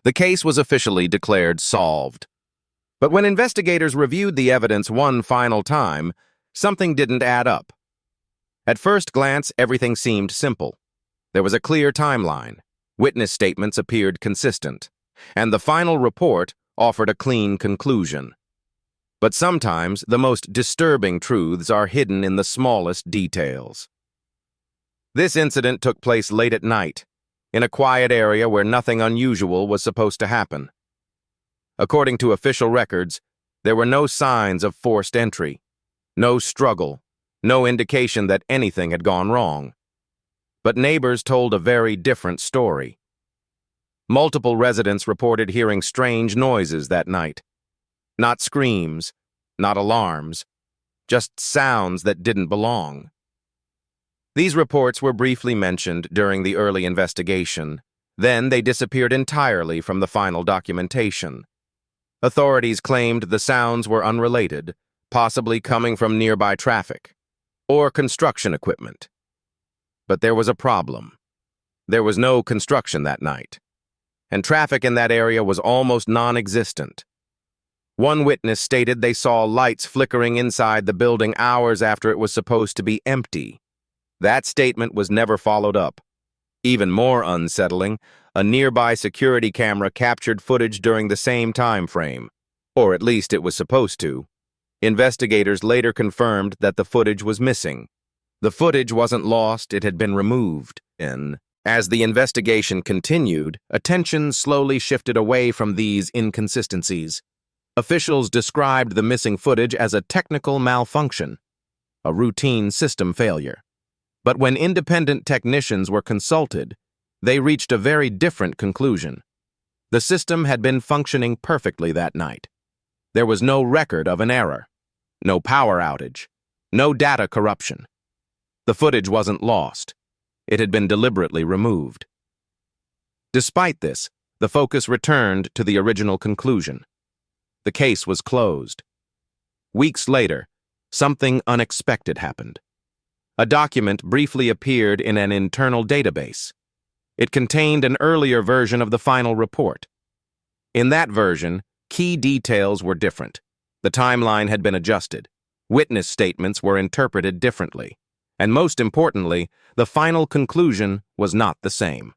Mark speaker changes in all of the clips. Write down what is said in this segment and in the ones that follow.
Speaker 1: The case was officially declared solved. But when investigators reviewed the evidence one final time, something didn't add up. At first glance, everything seemed simple. There was a clear timeline. Witness statements appeared consistent, and the final report offered a clean conclusion. But sometimes the most disturbing truths are hidden in the smallest details. This incident took place late at night, in a quiet area where nothing unusual was supposed to happen. According to official records, there were no signs of forced entry, no struggle, no indication that anything had gone wrong. But neighbors told a very different story. Multiple residents reported hearing strange noises that night. Not screams, not alarms, just sounds that didn't belong. These reports were briefly mentioned during the early investigation. Then they disappeared entirely from the final documentation. Authorities claimed the sounds were unrelated, possibly coming from nearby traffic or construction equipment. But there was a problem. There was no construction that night, and traffic in that area was almost non-existent. One witness stated they saw lights flickering inside the building hours after it was supposed to be empty. That statement was never followed up. Even more unsettling, a nearby security camera captured footage during the same time frame, or at least it was supposed to. Investigators later confirmed that the footage was missing. The footage wasn't lost, it had been removed. As the investigation continued, attention slowly shifted away from these inconsistencies. Officials described the missing footage as a technical malfunction, a routine system failure. But when independent technicians were consulted, they reached a very different conclusion. The system had been functioning perfectly that night. There was no record of an error, no power outage, no data corruption. The footage wasn't lost. It had been deliberately removed. Despite this, the focus returned to the original conclusion. The case was closed. Weeks later, something unexpected happened. A document briefly appeared in an internal database. It contained an earlier version of the final report. In that version, key details were different. The timeline had been adjusted. Witness statements were interpreted differently. And most importantly, the final conclusion was not the same.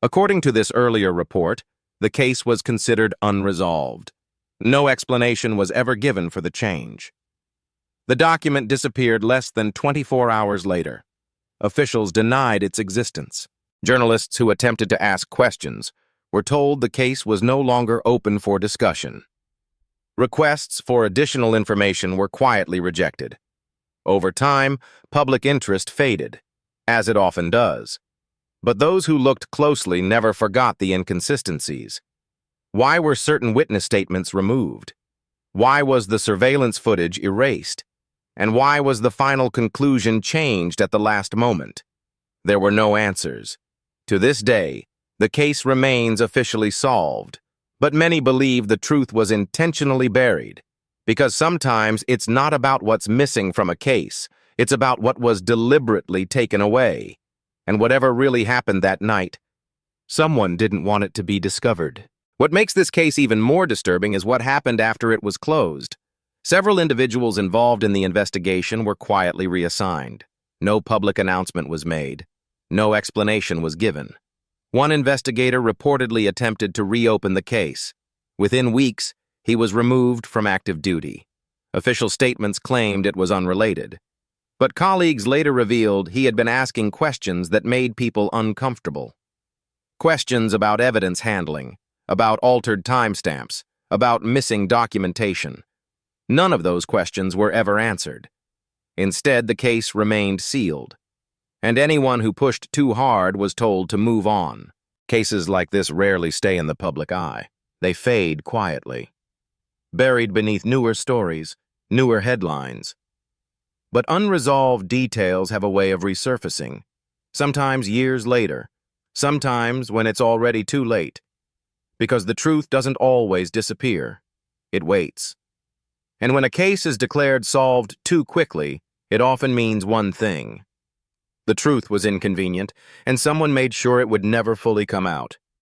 Speaker 1: According to this earlier report, the case was considered unresolved. No explanation was ever given for the change. The document disappeared less than 24 hours later. Officials denied its existence. Journalists who attempted to ask questions were told the case was no longer open for discussion. Requests for additional information were quietly rejected. Over time, public interest faded, as it often does. But those who looked closely never forgot the inconsistencies. Why were certain witness statements removed? Why was the surveillance footage erased? And why was the final conclusion changed at the last moment? There were no answers. To this day, the case remains officially solved, but many believe the truth was intentionally buried, because sometimes it's not about what's missing from a case, it's about what was deliberately taken away. And whatever really happened that night, someone didn't want it to be discovered. What makes this case even more disturbing is what happened after it was closed. Several individuals involved in the investigation were quietly reassigned. No public announcement was made. No explanation was given. One investigator reportedly attempted to reopen the case. Within weeks, he was removed from active duty. Official statements claimed it was unrelated. But colleagues later revealed he had been asking questions that made people uncomfortable. Questions about evidence handling, about altered timestamps, about missing documentation. None of those questions were ever answered. Instead, the case remained sealed, and anyone who pushed too hard was told to move on. Cases like this rarely stay in the public eye. They fade quietly, buried beneath newer stories, newer headlines. But unresolved details have a way of resurfacing, sometimes years later, sometimes when it's already too late. Because the truth doesn't always disappear. It waits. And when a case is declared solved too quickly, it often means one thing. The truth was inconvenient, and someone made sure it would never fully come out.